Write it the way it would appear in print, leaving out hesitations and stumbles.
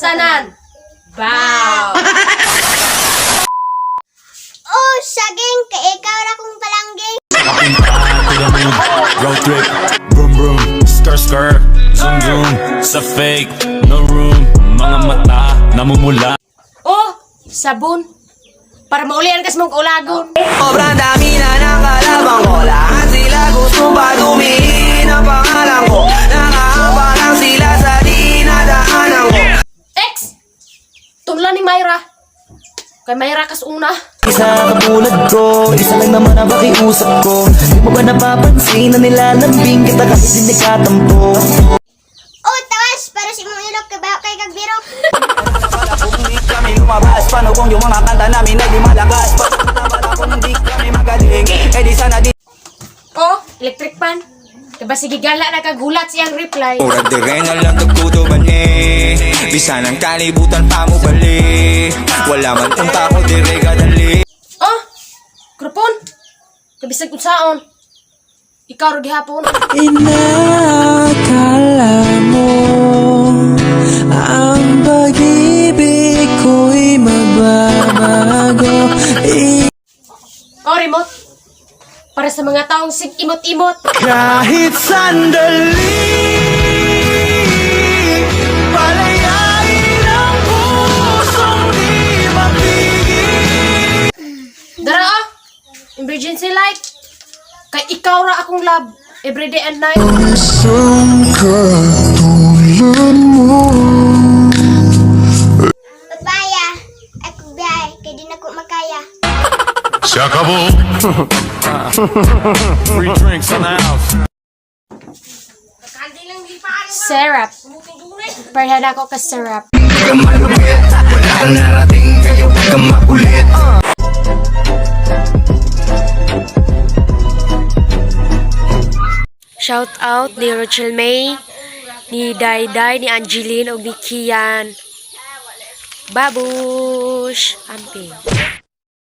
Sanan! Bow! Oh, saging, kay ikaw ra kong palangging. Road trip, vroom vroom, skr skr, zoom zoom, sa fake, no room, mga mata, namumula. Oh, sabon. Para maulian kas mong ulagon. Sobrang dami na ng kalabang ko. Lahat sila gusto pa dumihin ang pangalan ko. Nakahaba lang sila sa dinadaanan ko. Ex! Tunla ni Myra. Kay Myra kas una. Isa katulad ko, isa lang naman ang pakiusap ko. Di mo ba napapansin na nilalambing kita kahit di nagkatampo? Oh, tawas, para si mong ilok kay bayo kay kagbiro. Kung hindi kami lumabas, paano kung yung mga kanta namin ay di malagas? Pagkakabala kung hindi kami magaling, eh di sana di. Oh, electric pan. Diba sige gala na kagulat siyang reply. Ora de renal lang tagputo ba ni bisa ng kalibutan pa mo bali. Wala man punta ko dire kadali. Oh, krupon. Kabisag kung saon. Ikaw ro gihapon. Inakala mo ang pag-ibig ko'y magbabago. Oh, remote. Para sa mga taong sig-imot-imot. Kahit sandali, palayain ang pusong di mapigil. Dara oh. Emergency light. Kay ikaw ra akong love. Everyday and night. Isang katulad mo. Pagbaya, ay kong biyahe, kay di na ko makaya. Se acabó. Free drinks in the house. Syrup. Parhan ako ka syrup. Shout out ni Rochelle May, ni Dayday, ni Angeline, o ni Kian. Babush! Amping.